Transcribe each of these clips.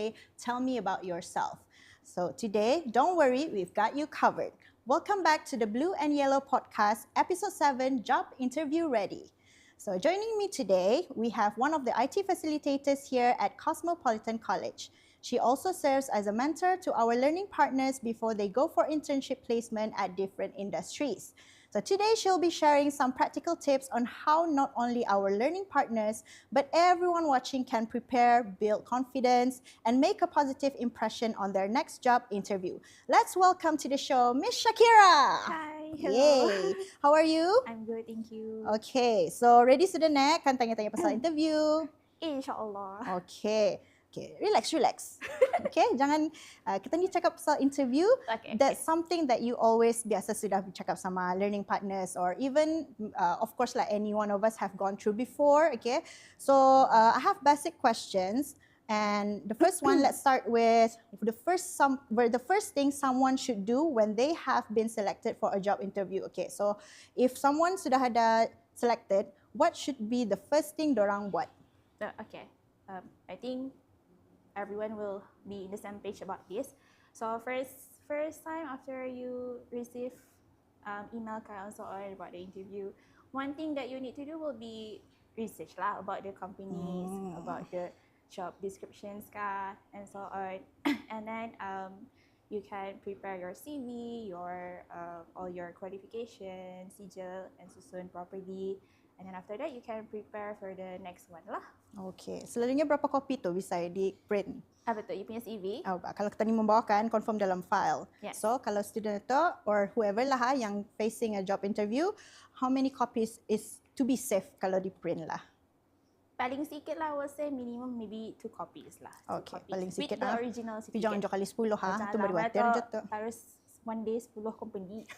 say, tell me about yourself. So today, don't worry, we've got you covered. Welcome back to the Blue and Yellow Podcast, Episode 7, Job Interview Ready. So joining me today, we have one of the IT facilitators here at Cosmopolitan College. She also serves as a mentor to our learning partners before they go for internship placement at different industries. So today she'll be sharing some practical tips on how not only our learning partners, but everyone watching can prepare, build confidence, and make a positive impression on their next job interview. Let's welcome to the show, Miss Shakira. Hi, hello. Yay! How are you? I'm good, thank you. Okay, so ready sudah nak? Kan tanya-tanya pasal interview. InsyaAllah. Okay. Okay, relax. Okay, jangan kita ni cakap pasal interview. Okay. That's something that you always biasa sudah bercakap sama learning partners or even of course like any one of us have gone through before. Okay, so I have basic questions. And the first one, let's start with the first thing someone should do when they have been selected for a job interview. Okay, so if someone sudah ada selected, what should be the first thing dorang buat? Okay. I think everyone will be in the same page about this. So first time after you receive email and so on about the interview, one thing that you need to do will be research lah about the companies, about the job descriptions and so on. And then you can prepare your CV, your all your qualifications, sijil and susun properly. And then after that, you can prepare for the next one lah. Okay, selalunya berapa kopi tu bisa di print? Apa tu? You punya CV? Kalau kita ni membawakan, confirm dalam file. Yes. So, kalau student itu or whoever lah yang facing a job interview, how many copies is to be safe kalau di print lah? Paling sikit lah, I would say minimum maybe 2 copies lah. Okay, paling sikit with the original certificate. Jangan jual kali 10 ha. Tu baru watir je tu. Harus one day 10 company.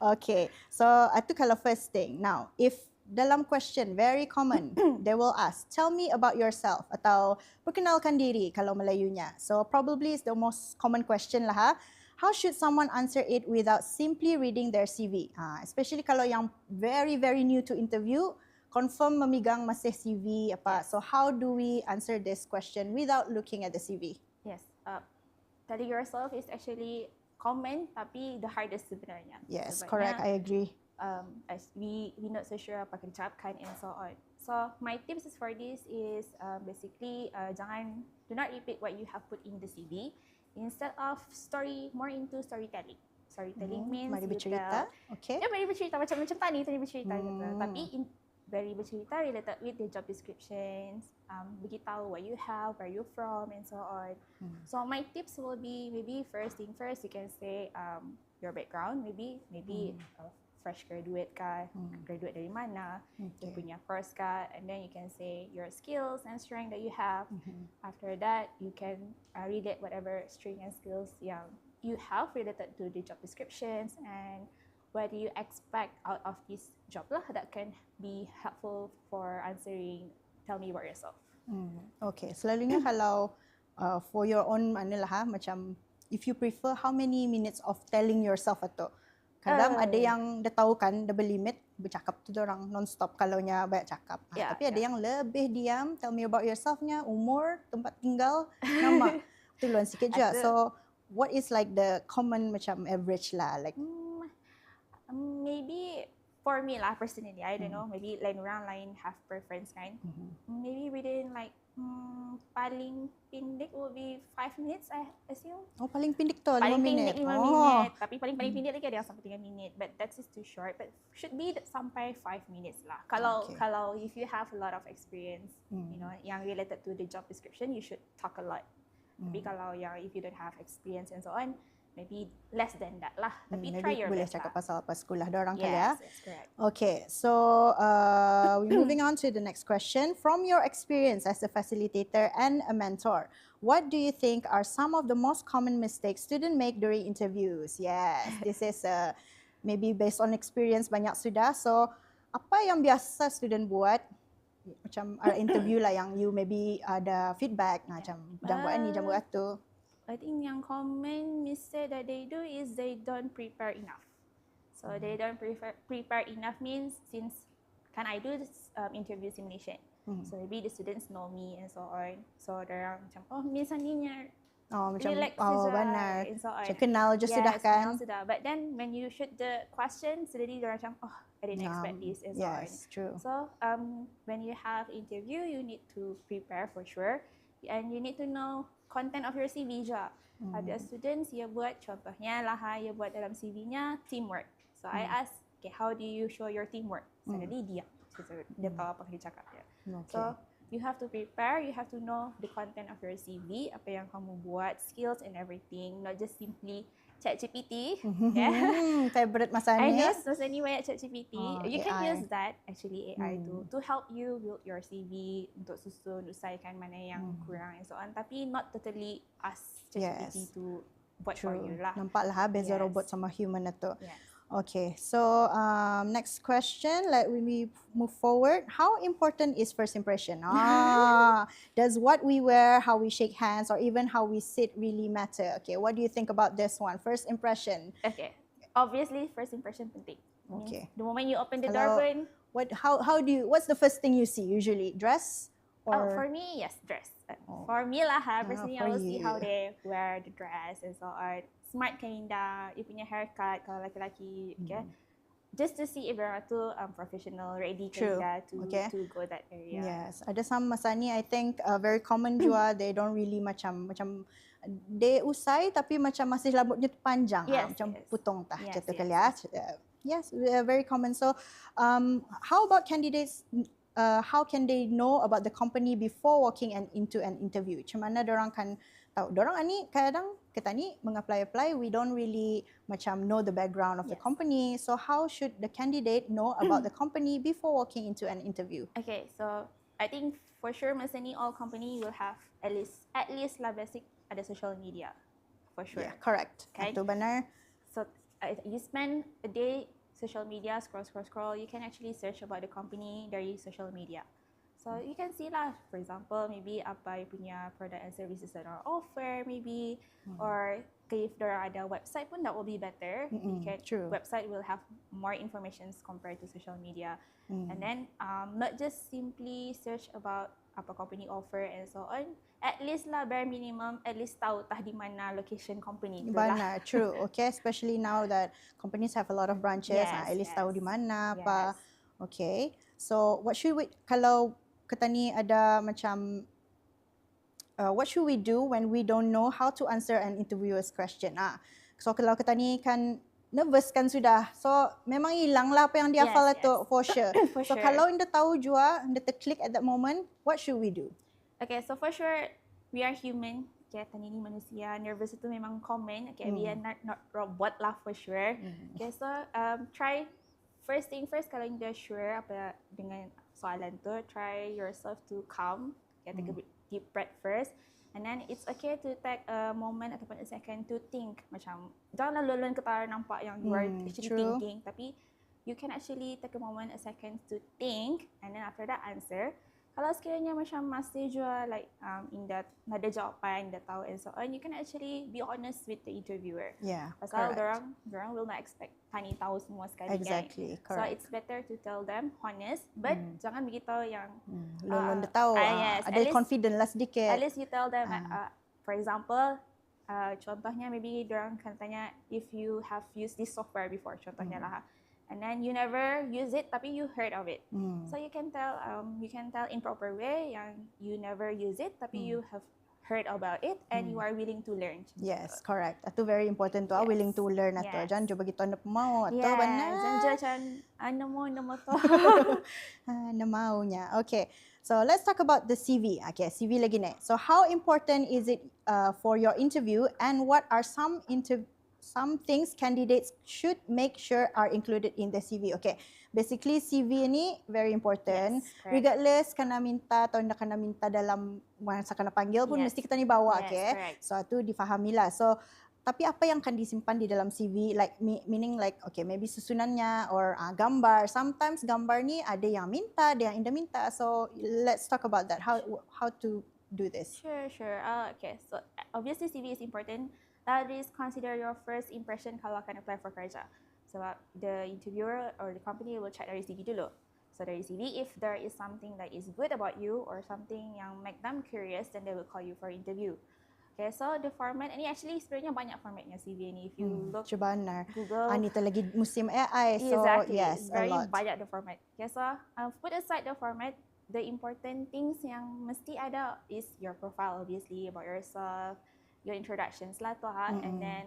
Okay, so itu kalau first thing. Now, if dalam question very common, they will ask, tell me about yourself atau perkenalkan diri kalau Melayunya. So probably it's the most common question lah ha. How should someone answer it without simply reading their CV? Especially kalau yang very new to interview, confirm memegang masih CV apa. So how do we answer this question without looking at the CV? Yes, telling yourself is actually common tapi the hardest sebenarnya. Yes, Sebabnya, correct. I agree. As we not so sure apa akan ucapkan and so on. So my tips for this is basically do not repeat what you have put in the CV. Instead of more into storytelling. Storytelling means mari bercerita. Okay. Ya, mari bercerita macam tadi bercerita gitu. Tapi very bercerita related with the job descriptions, beritahu what you have, where you from and so on. So my tips will be maybe first thing first, you can say your background, maybe fresh graduate graduate dari mana, you punya course and then you can say your skills and strength that you have. After that, you can relate whatever strength and skills yang you have related to the job descriptions and what do you expect out of this job lah that can be helpful for answering tell me about yourself. Okay, selalunya kalau for your own macam if you prefer how many minutes of telling yourself atau kadang ada yang dah tahu kan double limit bercakap tu orang non-stop kalaunya banyak cakap. Tapi ada yang lebih diam, tell me about yourselfnya, umur, tempat tinggal, nama. Tuluan sikit je. So what is like the common macam average lah like maybe for me lah personally, I don't know, maybe lain orang lain have preference kan. Maybe within like paling pendek will be 5 minutes I assume. Oh, paling pendek tu 5 minit. Paling pendek 5 minit. Tapi paling pendek lagi ada yang sampai 3 minit. But that is too short. But should be sampai 5 minutes lah. Kalau if you have a lot of experience, you know, yang related to the job description, you should talk a lot. Tapi kalau yang if you don't have experience and so on, maybe less than that lah. Tapi try your boleh best cakap lah. pasal apa sekolah dorang kali ya. Yes, that's correct. Okay, so we're moving on to the next question. From your experience as a facilitator and a mentor, what do you think are some of the most common mistakes students make during interviews? Yes, this is maybe based on experience banyak sudah. So, apa yang biasa student buat? Macam interview lah yang you maybe ada feedback macam jangan buat ni, jangan buat tu. I think yang common mistake that they do is they don't prepare enough. So they don't prepare enough means since can I do this interview simulation? So maybe the students know me and so on. So orang macam, oh Miss Sandinya Oh, macam, relax oh, saja benar. and so on. Macam kenal je sudah kan? Kenal sudah. But then when you shoot the question, suddenly orang macam, oh, I didn't expect this and so on. Yes, true. So when you have interview, you need to prepare for sure. And you need to know content of your CV juga. Ada students, dia buat contohnya lah, dia buat dalam CV-nya teamwork. So I ask, okay, how do you show your teamwork? Suddenly dia tahu apa yang dia cakap. Okay. So you have to prepare, you have to know the content of your CV, apa yang kamu buat, skills and everything, not just simply ChatGPT. Favorite masa I ni. know, so any way at ChatGPT. You can AI. use that actually AI to help you build your CV untuk susun, usaikan mana yang kurang and so on. Tapi not totally ask ChatGPT to buat for you lah. Nampaklah beza robot sama human itu. Yes. Okay, so next question, let me move forward. How important is first impression? Does what we wear, how we shake hands, or even how we sit really matter? Okay, what do you think about this one? First impression. Okay, obviously first impression penting. Okay. The moment you open the door pun. What's the first thing you see usually? Dress? Or? For me, yes, dress. For me lah, personally, I will see how they wear the dress and so on. Smart kinda, you punya haircut kalau laki-laki, okay? Just to see if they're professional, ready kinda to go that area. Yes, ada some masa ni I think very common juga, they don't really macam they usai tapi macam masih rambutnya panjang, macam putong tah macam tu kali ya. Yes, very common. So how about candidates? How can they know about the company before walking into an interview? Macam mana dorang kan tahu? Dorang ni kadang kita ni mengapply, we don't really macam know the background of the company. So how should the candidate know about the company before walking into an interview? Okay, so I think for sure masa ni all company will have at least lah basic ada social media. For sure. Yeah, correct. Okay. Itu benar. So you spend a day social media, scroll, you can actually search about the company dari social media. So you can see lah, for example, maybe apa you punya product and services that are offer maybe, or if there ada website pun that will be better. Website will have more informations compared to social media. And then not just simply search about apa company offer and so on. At least lah bare minimum, at least tahu tah di mana location company tu lah. Benar, true. Okay, especially now that companies have a lot of branches, at least tahu di mana apa. Okay, so what should we, kalau kita ni ada macam, what should we do when we don't know how to answer an interviewer's question? So kalau kita ni kan nervous kan sudah, so memang hilang lah apa yang dia hafal itu for sure. So kalau anda tahu jua, anda terklik at that moment, what should we do? Okay, so for sure, we are human. Okay, tani ni manusia. Nervous itu memang common. Okay, we are not robot lah for sure. Okay, so try first thing first, kalau anda sure apa dengan soalan tu, try yourself to calm. Okay, take a deep breath first. And then it's okay to take a moment ataupun a second to think. Macam janganlah lulun ketara nampak yang you are actually thinking. Tapi you can actually take a moment, a second to think, and then after that answer. Kalau sekiranya macam masih juga like indah ada jawapan, indah tahu and so on, you can actually be honest with the interviewer. Yeah, pasal dorang will not expect tani tahu semua sekali. Exactly, kan? So it's better to tell them honest, but jangan begitu yang belum tahu. Ada confident lah sedikit. At least you tell them, for example, contohnya maybe dorang akan tanya if you have used this software before, contohnya lah. And then you never use it, tapi you heard of it. So you can tell in proper way yang you never use it, tapi you have heard about it and you are willing to learn. Yes, correct. Itu very important tu, willing to learn atau jangan cuba gitu anda mau atau benar. Jangan nama tu. Anda maunya. Okay. So let's talk about the CV. Okay, CV lagi ni. So how important is it for your interview, and what are some things candidates should make sure are included in the CV. Okay, basically CV ni very important. Regardless kena minta atau nak kena minta dalam masa kena panggil pun mesti kita ni bawa. Okay, so itu difahamilah. So tapi apa yang akan disimpan di dalam CV, like meaning like okay maybe susunannya or gambar. Sometimes gambar ni ada yang minta, ada yang indah minta. So let's talk about that. How to do this? Sure. Okay, so obviously CV is important. That is consider your first impression kalau akan apply for kerja. Sebab the interviewer or the company will check dari CV dulu. So dari CV, if there is something that is good about you or something yang make them curious, then they will call you for interview. Okay, so the format, ini actually sebenarnya banyak formatnya CV ni. If you look Benar. Google, Ni lagi musim AI, so exactly, yes, it's a very lot. banyak the format. Okay, so put aside the format, the important things yang mesti ada is your profile, obviously, about yourself, your introductions lah tu and then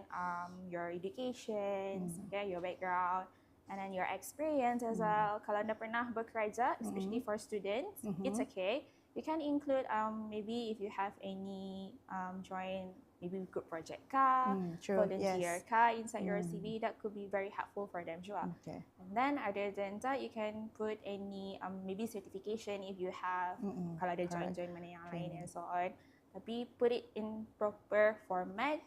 your education, okay, your background, and then your experience as well. Kalau anda pernah bekerja, especially for students, it's okay. You can include maybe if you have any join maybe group project volunteer inside your CV, that could be very helpful for them juga. Okay. And then other than that, you can put any maybe certification if you have, kalau ada join mana yang lain and so on. Tapi put it in proper format,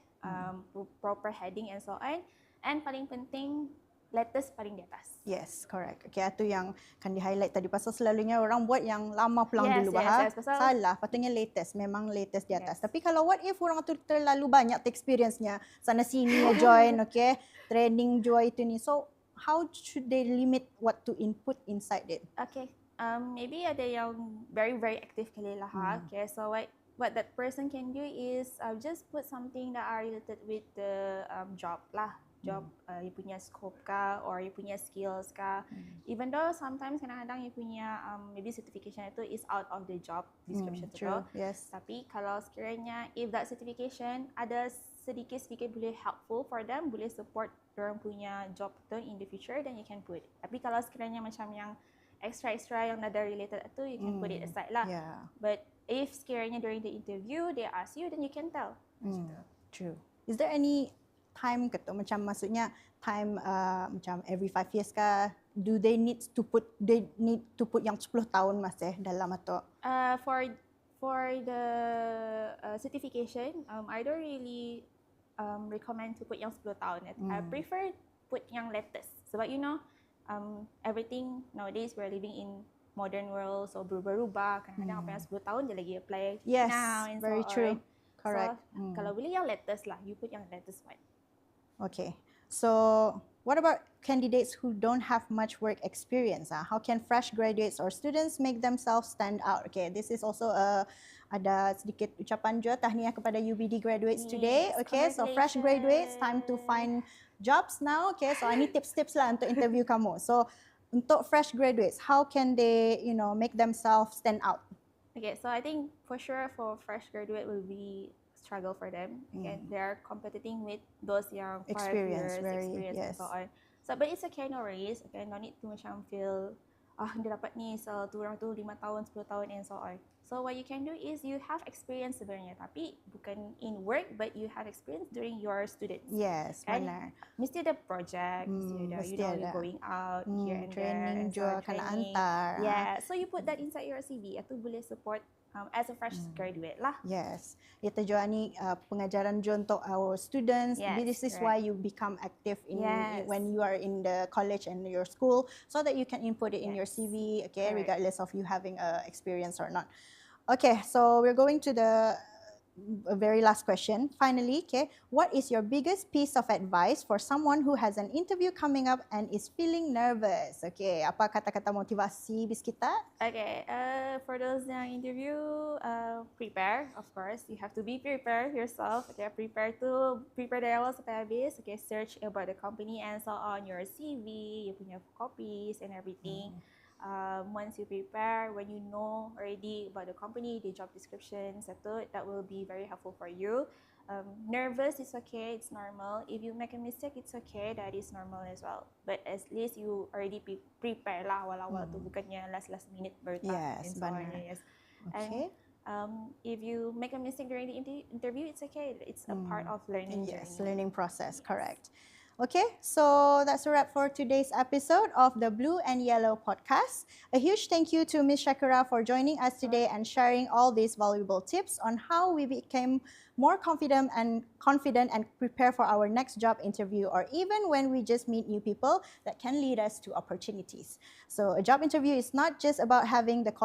proper heading and so on. And paling penting, letters paling di atas. Yes, correct. Okay, itu yang kan di-highlight tadi pasal selalunya orang buat yang lama pulang dulu salah, patutnya latest, memang latest di atas. Tapi kalau what if orang tu terlalu banyak experience-nya, sana sini join, okay, training join itu ni. So, how should they limit what to input inside it? Okay, maybe ada yang very active kali lah. Okay, so what that person can do is just put something that are related with the job lah. Job, you punya scope kah, or you punya skills kah. Even though sometimes kadang-kadang you punya maybe certification itu is out of the job description tu. Yes. Tapi kalau sekiranya if that certification ada sedikit boleh helpful for them, boleh support orang punya job tu in the future, then you can put. Tapi kalau sekiranya macam yang extra yang nada related itu, you can put it aside lah. Yeah. But if sekiranya during the interview they ask you, then you can tell. True. Is there any time ke tu, macam maksudnya time macam every 5 years kah, do they need to put yang 10 tahun masih dalam atau for the certification, I don't really recommend to put yang 10 tahun. I prefer put yang latest sebab you know everything nowadays we're living in modern world, so berubah-ubah, kadang-kadang apa yang 10 tahun dia lagi apply now and very so true. on. Correct. So kalau boleh yang latest lah, you put yang latest one. Okay, so what about candidates who don't have much work experience? How can fresh graduates or students make themselves stand out? Okay, this is also ada sedikit ucapan juga tahniah kepada UBD graduates today. Okay, so fresh graduates, time to find jobs now. Okay, so ini tips-tips lah untuk interview kamu. So untuk fresh graduates, how can they, make themselves stand out? Okay, so I think for sure for fresh graduate will be struggle for them. Again, they are competing with those yang 5 years experience and so on. So, but it's okay, no worries. Okay, no need to macam feel, dia dapat ni, so orang tu 5 tahun, 10 tahun and so on. So what you can do is you have experience sebenarnya, tapi bukan in work, but you have experience during your students. Yes, benar. Mesti ada project, mesti ada, you're going out here and training there. Training juga, kena hantar. Yeah, so you put that inside your CV, itu boleh support as a fresh graduate lah. Yes. Itu juga ni pengajaran juga untuk our students. This is why you become active when you are in the college and your school, so that you can input it in your CV, okay, regardless of you having experience or not. Okay, so we're going to the very last question. Finally, okay, what is your biggest piece of advice for someone who has an interview coming up and is feeling nervous? Okay, apa kata-kata motivasi bis kita? Okay, for those yang interview, prepare, of course. You have to be prepared yourself. Okay, prepare dari awal sampai habis. Okay, search about the company and so on, your CV, you punya copies and everything. Once you prepare, when you know already about the company, the job descriptions, that will be very helpful for you. Nervous is okay, it's normal. If you make a mistake, it's okay, that is normal as well. But at least you already prepare lah awal-awal tu, bukannya last minute baru tak. Yes, benar. Yes. Okay. And if you make a mistake during the interview, it's okay. It's a part of learning journey. Yes, learning process, correct. Okay, so that's a wrap for today's episode of the Blue and Yellow podcast. A huge thank you to Ms. Shakira for joining us today and sharing all these valuable tips on how we became more confident and prepare for our next job interview, or even when we just meet new people that can lead us to opportunities. So a job interview is not just about having the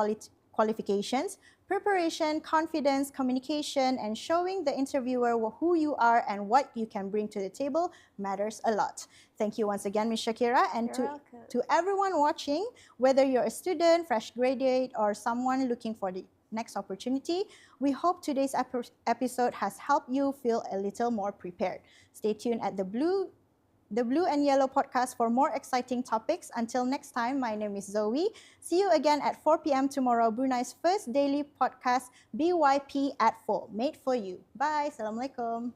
qualifications, preparation, confidence, communication, and showing the interviewer who you are and what you can bring to the table matters a lot. Thank you once again, Ms. Shakira, and You're welcome. to everyone watching, whether you're a student, fresh graduate, or someone looking for the next opportunity, we hope today's episode has helped you feel a little more prepared. Stay tuned at the Blue and Yellow podcast for more exciting topics. Until next time, my name is Zoe. See you again at 4 p.m. tomorrow, Brunei's first daily podcast, BYP at 4, made for you. Bye. Assalamualaikum.